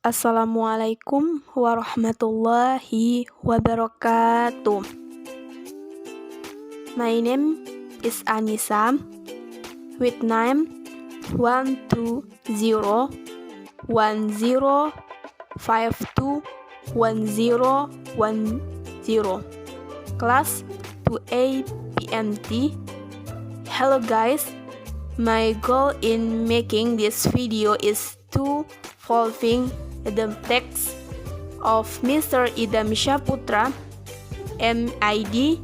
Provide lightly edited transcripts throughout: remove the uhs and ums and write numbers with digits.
Assalamualaikum warahmatullahi wabarakatuh. My name is Anissa with name 12010521010 class 2A PMT. Hello guys, my goal in making this video is to fulfill the text of Mr. Idam Syaputra MID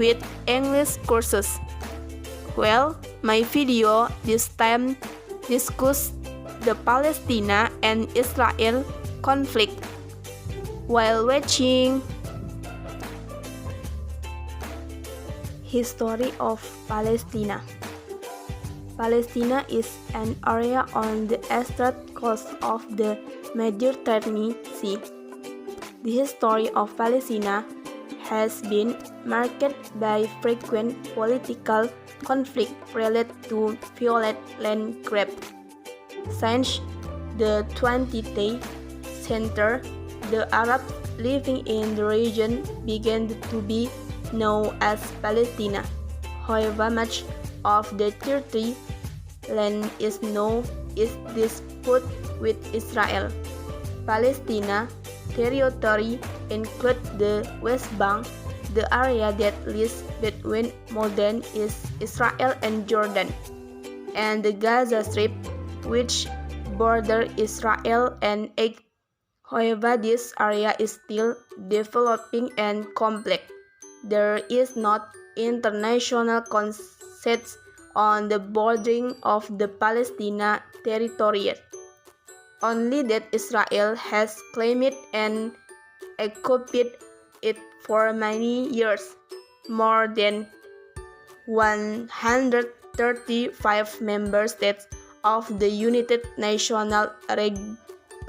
with English courses. Well, my video this time discuss the Palestina and Israel conflict. While watching History of Palestina. Palestina is an area on the eastern coast of the Mediterranean Sea. The history of Palestina has been marked by frequent political conflict related to violent land grab. Since the 20th century, the Arabs living in the region began to be known as Palestina. However, much of the territory land is disputed with Israel. Palestina territory includes the West Bank, the area that lies between modern Israel and Jordan, and the Gaza Strip, which borders Israel and Egypt. However, this area is still developing and complex. There is not international consensus on the bordering of the Palestine territory. Only that Israel has claimed it and occupied it for many years. More than 135 member states of the United Nations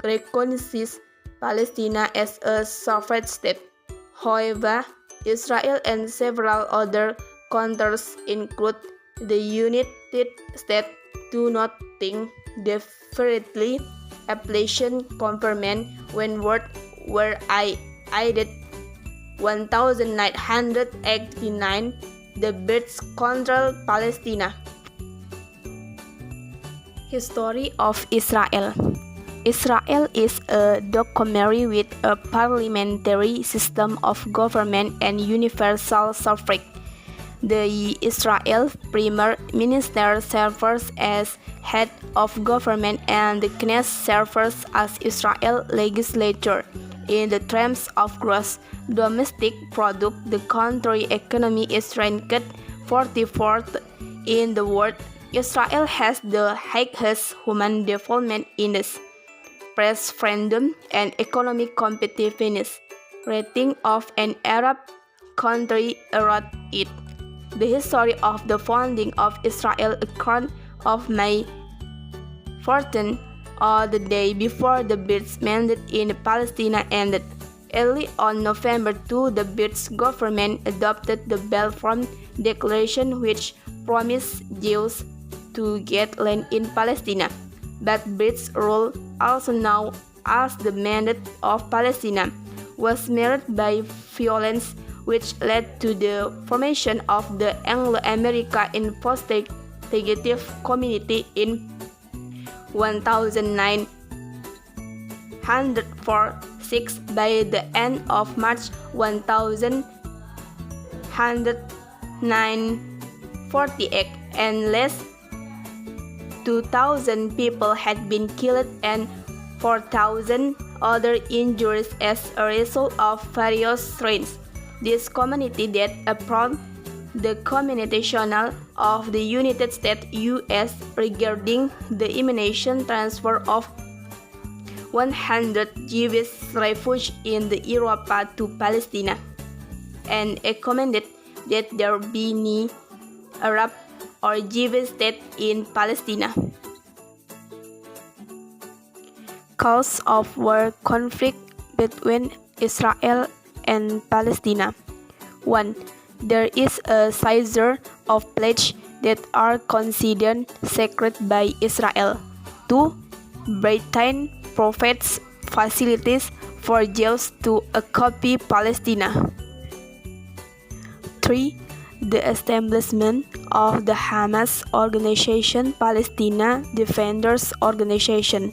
recognize Palestine as a sovereign state. However, Israel and several other countries, including the United States, do not think definitely. Appellation confirmed when words were added 1989 the British control Palestina. History of Israel. Israel is a democracy with a parliamentary system of government and universal suffrage. The Israel Prime Minister serves as head of government and the Knesset serves as Israel legislature. In the terms of gross domestic product, the country economy is ranked 44th in the world. Israel has the highest human development index, press freedom, and economic competitiveness rating of an Arab country around it. The history of the founding of Israel account of May 14, or the day before the British mandate in Palestine ended. Early on November 2, the British government adopted the Balfour Declaration, which promised Jews to get land in Palestine. But British rule, also known as the Mandate of Palestine, was marred by violence, which led to the formation of the Anglo-American Investigative Community in 1946. By the end of March 1948, and less 2,000 people had been killed and 4,000 other injuries as a result of various threats. This community that approached the communication of the United States U.S. regarding the imminent transfer of 100 Jewish refugees in the Europe to Palestine, and recommended that there be no Arab or Jewish state in Palestine. Cause of war conflict between Israel and Palestine. 1. There is a series of pledges that are considered sacred by Israel. 2. Britain provides facilities for Jews to occupy Palestina. 3. The establishment of the Hamas Organization Palestina Defenders Organization.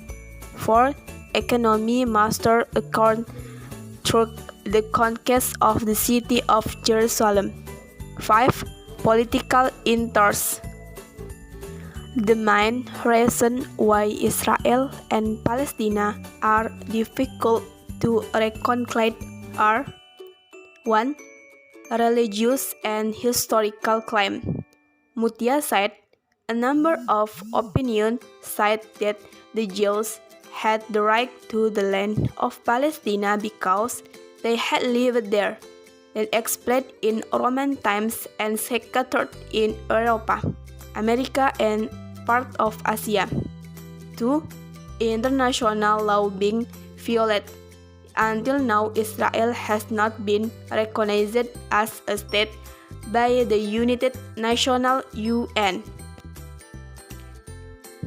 4. Economy master occurred through the conquest of the city of Jerusalem. 5. Political interests. The main reason why Israel and Palestina are difficult to reconcile are 1. Religious and historical claim. Mutia said a number of opinions cite that the Jews had the right to the land of Palestina because they had lived there, and explained in Roman times and scattered in Europe, America, and part of Asia. 2. International law being violated. Until now, Israel has not been recognized as a state by the United Nations (UN).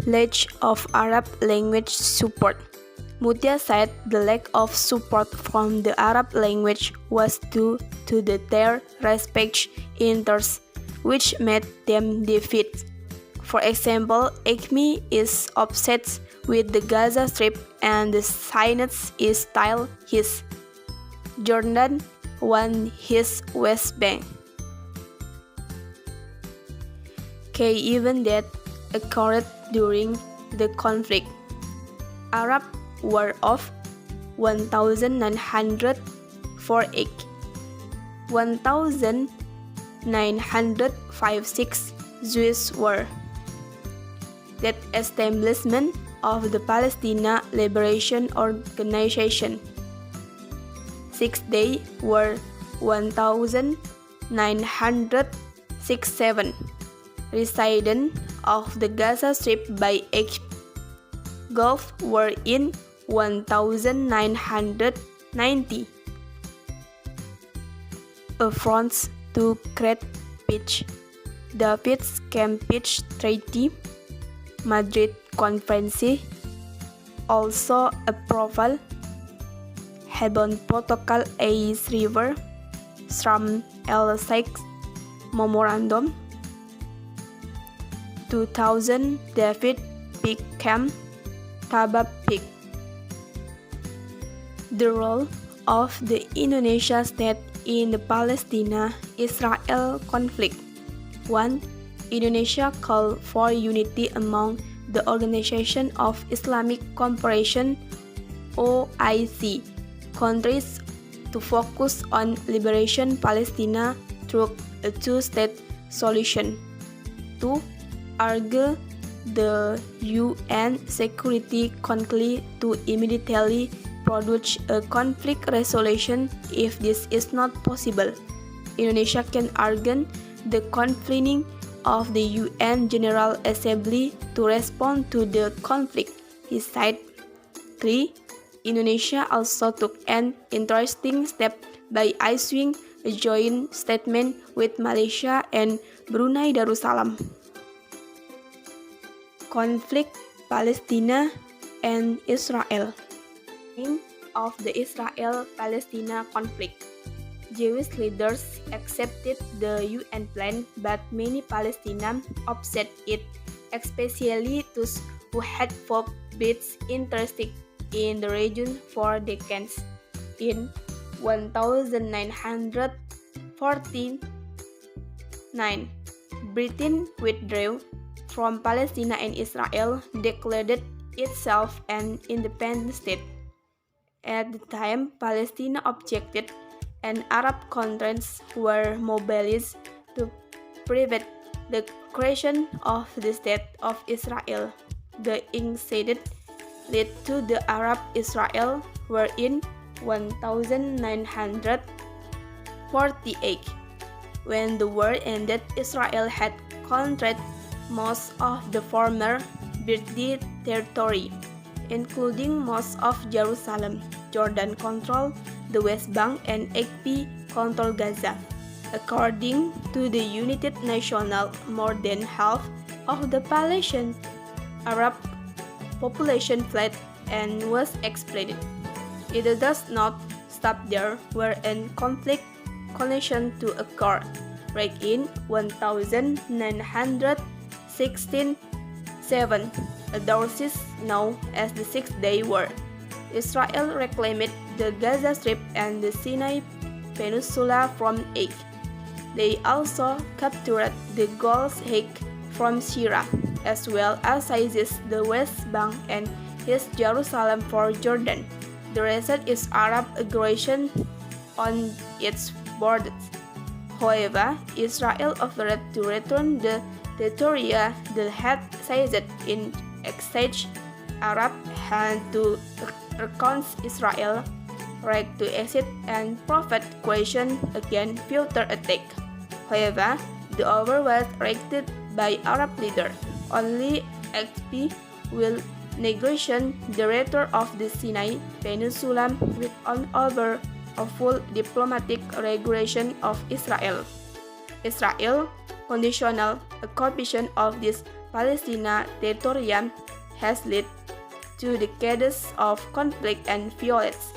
Lack of Arab language support. Mutia said the lack of support from the Arab language was due to their respective interests, which made them defeat. For example, Acme is upset with the Gaza Strip and the Zionists is styled his. Jordan won his West Bank. Key event that occurred during the conflict. Arab War of 1948, 1956 Jewish War. That establishment of the Palestina Liberation Organization. 6-Day War 1967. Residence of the Gaza Strip by H. Gulf War in 1990. A France to Great Peace. David's Camp Peace Treaty. Madrid Conference. Also approval. Hebron Protocol East River. Sharm el-Sheikh Memorandum. 2000 David Beckham Tabab Peak. The role of the Indonesia state in the Palestina-Israel conflict. 1. Indonesia called for unity among the Organization of Islamic Cooperation (OIC) countries to focus on liberation Palestina through a two-state solution. 2. Urge the UN Security Council to immediately produce a conflict resolution. If this is not possible, Indonesia can urge the convening of the UN General Assembly to respond to the conflict, he said. 3. Indonesia also took an interesting step by issuing a joint statement with Malaysia and Brunei Darussalam. Conflict Palestina and Israel. Of the Israel-Palestina conflict. Jewish leaders accepted the UN plan, but many Palestinians opposed it, especially those who had fought British interests in the region for decades. In 1949, Britain withdrew from Palestine and Israel declared itself an independent state. At the time, Palestine objected, and Arab countries were mobilized to prevent the creation of the State of Israel. The incident led to the Arab-Israel War in 1948. When the war ended, Israel had conquered most of the former British territory, including most of Jerusalem. Jordan controlled the West Bank and Acme controlled Gaza. According to the United Nations, more than half of the Palestinian Arab population fled and was explained. It does not stop there, where a conflict connection to occur, like in 1916. 7. A disease known as the Six-Day War. Israel reclaimed the Gaza Strip and the Sinai Peninsula from Egypt. They also captured the Golan Heights from Syria, as well as seized the West Bank and East Jerusalem for Jordan. The result is Arab aggression on its borders. However, Israel offered to return the territory they had seized in exchange. Arab had to reconcile Israel right to exit and provide question against future attack. However, the offer was rejected by Arab leaders. Only XP will negotiate the return of the Sinai Peninsula with an offer of full diplomatic regulation of Israel. Israel conditional occupation of this Palestina territory has led to decades of conflict and violence.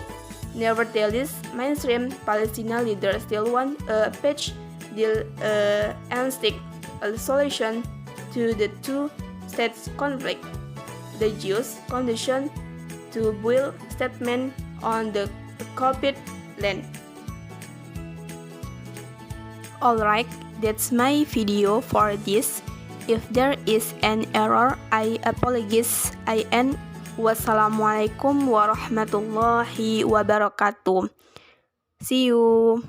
Nevertheless, mainstream Palestinian leaders still want a peace deal and seek a solution to the two-state conflict. The Jews condition to build settlement on the occupied land. Alright, that's my video for this. If there is an error, I apologize. I end. Wassalamualaikum warahmatullahi wabarakatuh. See you.